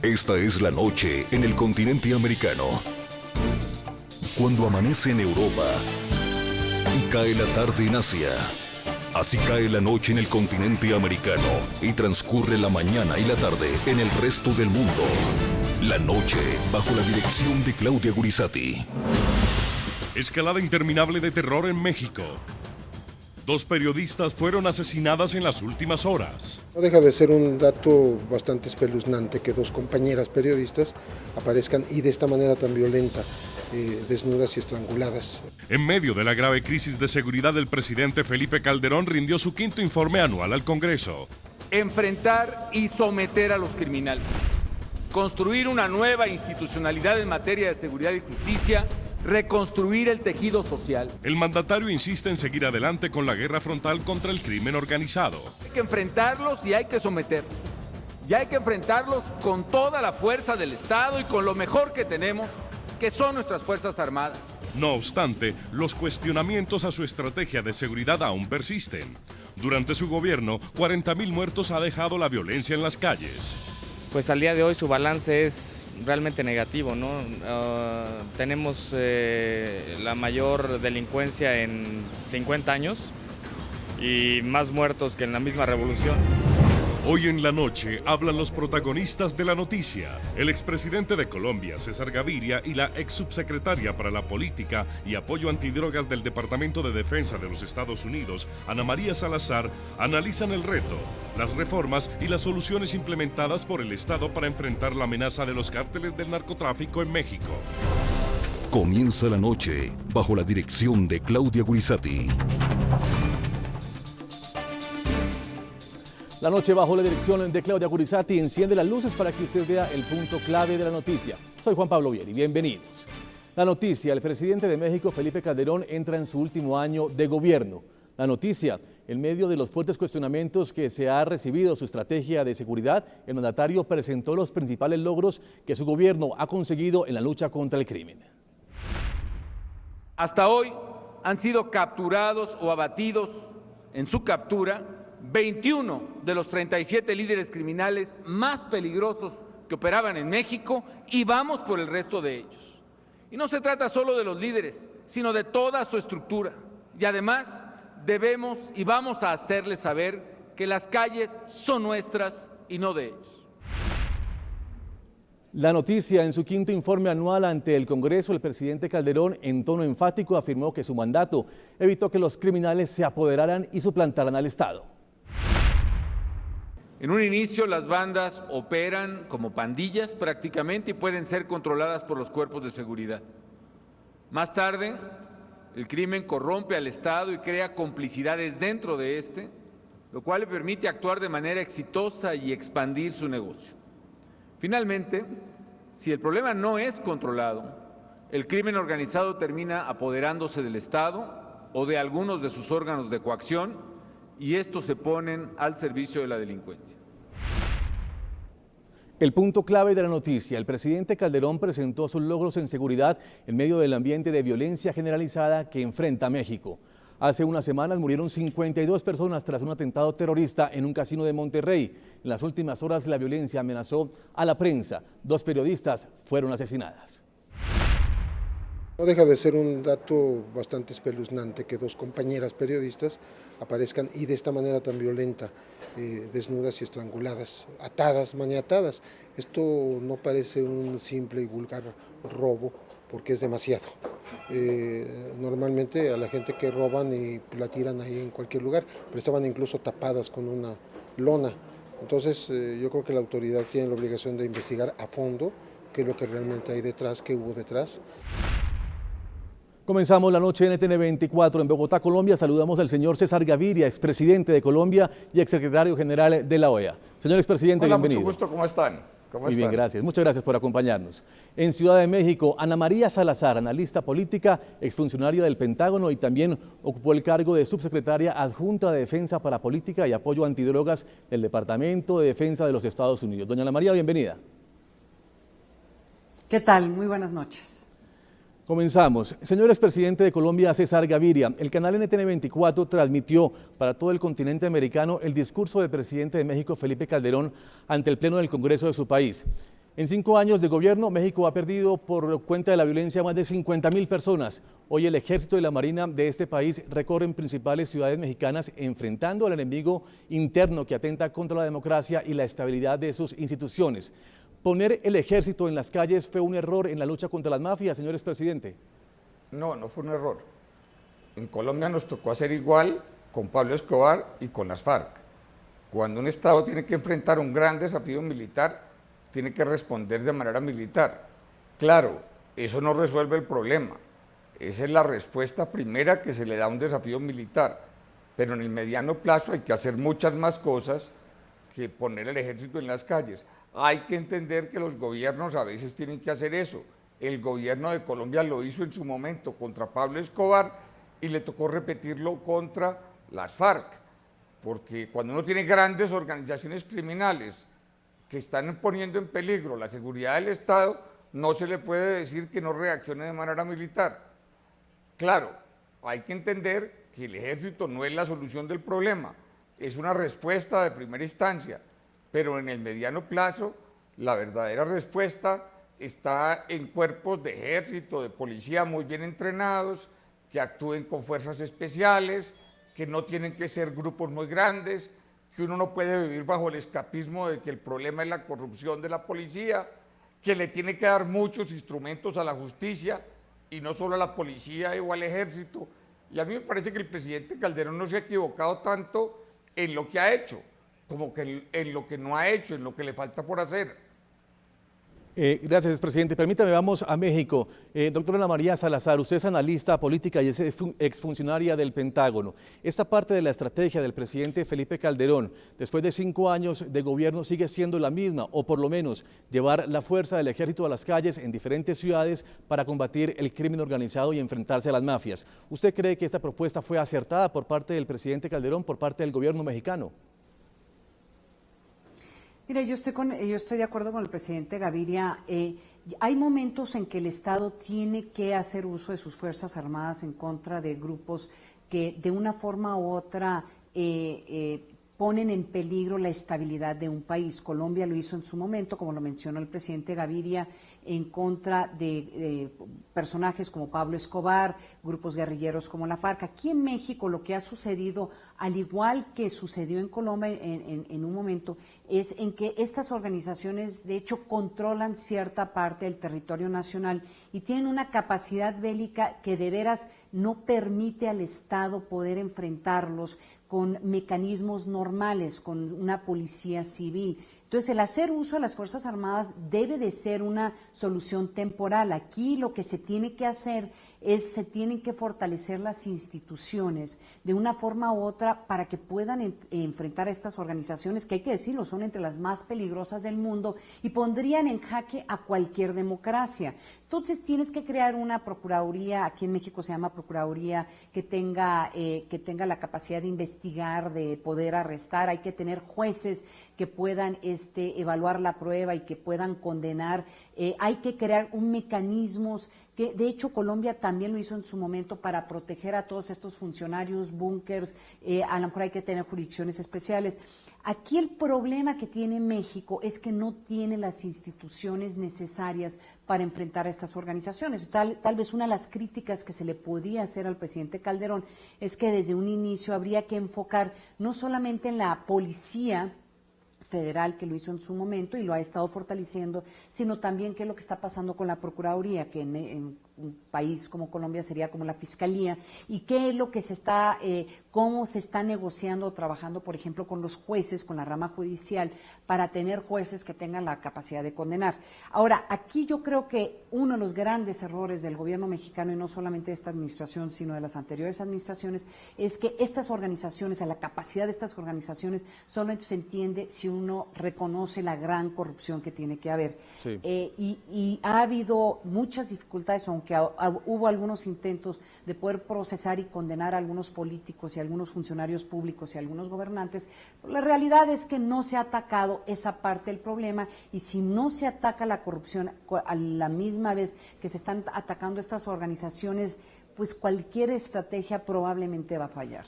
Esta es la noche en el continente americano. Cuando amanece en Europa y cae la tarde en Asia. Así cae la noche en el continente americano y transcurre la mañana y la tarde en el resto del mundo. La noche bajo la dirección de Claudia Gurizati. Escalada interminable de terror en México. 2 periodistas fueron asesinadas en las últimas horas. No deja de ser un dato bastante espeluznante que 2 compañeras periodistas aparezcan y de esta manera tan violenta, desnudas y estranguladas. En medio de la grave crisis de seguridad, el presidente Felipe Calderón rindió su 5º informe anual al Congreso. Enfrentar y someter a los criminales. Construir una nueva institucionalidad en materia de seguridad y justicia. Reconstruir el tejido social. El mandatario insiste en seguir adelante con la guerra frontal contra el crimen organizado. Hay que enfrentarlos y hay que someterlos. Y hay que enfrentarlos con toda la fuerza del Estado y con lo mejor que tenemos, que son nuestras Fuerzas Armadas. No obstante, los cuestionamientos a su estrategia de seguridad aún persisten. Durante su gobierno, 40,000 muertos ha dejado la violencia en las calles. Pues al día de hoy su balance es realmente negativo, ¿no? Tenemos la mayor delincuencia en 50 años y más muertos que en la misma revolución. Hoy en la noche hablan los protagonistas de la noticia. El expresidente de Colombia, César Gaviria, y la ex subsecretaria para la Política y Apoyo Antidrogas del Departamento de Defensa de los Estados Unidos, Ana María Salazar, analizan el reto, las reformas y las soluciones implementadas por el Estado para enfrentar la amenaza de los cárteles del narcotráfico en México. Comienza la noche bajo la dirección de Claudia Gurizati. La noche bajo la dirección de Claudia Gurizati enciende las luces para que usted vea el punto clave de la noticia. Soy Juan Pablo Vieri, bienvenidos. La noticia, el presidente de México, Felipe Calderón, entra en su último año de gobierno. La noticia, en medio de los fuertes cuestionamientos que se ha recibido su estrategia de seguridad, el mandatario presentó los principales logros que su gobierno ha conseguido en la lucha contra el crimen. Hasta hoy han sido capturados o abatidos en su captura 21 de los 37 líderes criminales más peligrosos que operaban en México y vamos por el resto de ellos. Y no se trata solo de los líderes, sino de toda su estructura. Y además debemos y vamos a hacerles saber que las calles son nuestras y no de ellos. La noticia, en su 5º informe anual ante el Congreso, el presidente Calderón, en tono enfático, afirmó que su mandato evitó que los criminales se apoderaran y suplantaran al Estado. En un inicio las bandas operan como pandillas prácticamente y pueden ser controladas por los cuerpos de seguridad. Más tarde, el crimen corrompe al Estado y crea complicidades dentro de este, lo cual le permite actuar de manera exitosa y expandir su negocio. Finalmente, si el problema no es controlado, el crimen organizado termina apoderándose del Estado o de algunos de sus órganos de coacción, y estos se ponen al servicio de la delincuencia. El punto clave de la noticia, el presidente Calderón presentó sus logros en seguridad en medio del ambiente de violencia generalizada que enfrenta México. Hace unas semanas murieron 52 personas tras un atentado terrorista en un casino de Monterrey. En las últimas horas la violencia amenazó a la prensa. 2 periodistas fueron asesinadas. No deja de ser un dato bastante espeluznante que 2 compañeras periodistas aparezcan y de esta manera tan violenta, desnudas y estranguladas, atadas, maniatadas. Esto no parece un simple y vulgar robo porque es demasiado. Normalmente a la gente que roban y la tiran ahí en cualquier lugar, pero estaban incluso tapadas con una lona. Entonces yo creo que la autoridad tiene la obligación de investigar a fondo qué es lo que realmente hay detrás, qué hubo detrás. Comenzamos la noche en NTN 24 en Bogotá, Colombia. Saludamos al señor César Gaviria, expresidente de Colombia y exsecretario general de la OEA. Señor expresidente, Hola, bienvenido. mucho gusto, ¿cómo están? Muy bien, gracias. Muchas gracias por acompañarnos. En Ciudad de México, Ana María Salazar, analista política, exfuncionaria del Pentágono y también ocupó el cargo de subsecretaria adjunta de Defensa para Política y Apoyo Antidrogas del Departamento de Defensa de los Estados Unidos. Doña Ana María, bienvenida. ¿Qué tal? Muy buenas noches. Comenzamos. Señor expresidente de Colombia, César Gaviria, el canal NTN 24 transmitió para todo el continente americano el discurso del presidente de México, Felipe Calderón, ante el Pleno del Congreso de su país. En 5 años de gobierno, México ha perdido por cuenta de la violencia más de 50.000 personas. Hoy el ejército y la marina de este país recorren principales ciudades mexicanas enfrentando al enemigo interno que atenta contra la democracia y la estabilidad de sus instituciones. ¿Poner el ejército en las calles fue un error en la lucha contra las mafias, señor expresidente? No, no fue un error. En Colombia nos tocó hacer igual con Pablo Escobar y con las FARC. Cuando un Estado tiene que enfrentar un gran desafío militar, tiene que responder de manera militar. Claro, eso no resuelve el problema. Esa es la respuesta primera que se le da a un desafío militar. Pero en el mediano plazo hay que hacer muchas más cosas que poner el ejército en las calles. Hay que entender que los gobiernos a veces tienen que hacer eso. El gobierno de Colombia lo hizo en su momento contra Pablo Escobar y le tocó repetirlo contra las FARC. Porque cuando uno tiene grandes organizaciones criminales que están poniendo en peligro la seguridad del Estado, no se le puede decir que no reaccione de manera militar. Claro, hay que entender que el ejército no es la solución del problema, es una respuesta de primera instancia, pero en el mediano plazo la verdadera respuesta está en cuerpos de ejército, de policía muy bien entrenados, que actúen con fuerzas especiales, que no tienen que ser grupos muy grandes, que uno no puede vivir bajo el escapismo de que el problema es la corrupción de la policía, que le tiene que dar muchos instrumentos a la justicia y no solo a la policía o al ejército. Y a mí me parece que el presidente Calderón no se ha equivocado tanto en lo que ha hecho, como que en lo que no ha hecho, en lo que le falta por hacer. Gracias, presidente. Permítame, vamos a México. Doctora Ana María Salazar, usted es analista política y es exfuncionaria del Pentágono. Esta parte de la estrategia del presidente Felipe Calderón, después de 5 años de gobierno, sigue siendo la misma, o por lo menos llevar la fuerza del ejército a las calles en diferentes ciudades para combatir el crimen organizado y enfrentarse a las mafias. ¿Usted cree que esta propuesta fue acertada por parte del presidente Calderón, por parte del gobierno mexicano? Mira, yo estoy de acuerdo con el presidente Gaviria. Hay momentos en que el Estado tiene que hacer uso de sus Fuerzas Armadas en contra de grupos que de una forma u otra ponen en peligro la estabilidad de un país. Colombia lo hizo en su momento, como lo mencionó el presidente Gaviria, en contra de personajes como Pablo Escobar, grupos guerrilleros como la FARC. Aquí en México lo que ha sucedido, al igual que sucedió en Colombia en un momento, es en que estas organizaciones de hecho controlan cierta parte del territorio nacional y tienen una capacidad bélica que de veras no permite al Estado poder enfrentarlos con mecanismos normales, con una policía civil. Entonces, el hacer uso de las Fuerzas Armadas debe de ser una solución temporal. Aquí lo que se tiene que hacer es, se tienen que fortalecer las instituciones de una forma u otra para que puedan enfrentar a estas organizaciones, que hay que decirlo, son entre las más peligrosas del mundo y pondrían en jaque a cualquier democracia. Entonces, tienes que crear una procuraduría, aquí en México se llama procuraduría, que tenga la capacidad de investigar, de poder arrestar. Hay que tener jueces que puedan evaluar la prueba y que puedan condenar. Hay que crear un mecanismos que, de hecho, Colombia también lo hizo en su momento para proteger a todos estos funcionarios, búnkers. A lo mejor hay que tener jurisdicciones especiales. Aquí el problema que tiene México es que no tiene las instituciones necesarias para enfrentar a estas organizaciones. Tal vez una de las críticas que se le podía hacer al presidente Calderón es que desde un inicio habría que enfocar no solamente en la policía federal, que lo hizo en su momento y lo ha estado fortaleciendo, sino también qué es lo que está pasando con la Procuraduría, que en un país como Colombia sería como la Fiscalía, y qué es lo que se está, cómo se está negociando o trabajando, por ejemplo, con los jueces, con la rama judicial, para tener jueces que tengan la capacidad de condenar. Ahora, aquí yo creo que uno de los grandes errores del gobierno mexicano, y no solamente de esta administración, sino de las anteriores administraciones, es que estas organizaciones, a la capacidad de estas organizaciones, solamente se entiende si uno reconoce la gran corrupción que tiene que haber. Sí. Y ha habido muchas dificultades, aunque hubo algunos intentos de poder procesar y condenar a algunos políticos y a algunos funcionarios públicos y a algunos gobernantes. La realidad es que no se ha atacado esa parte del problema, y si no se ataca la corrupción a la misma vez que se están atacando estas organizaciones, pues cualquier estrategia probablemente va a fallar.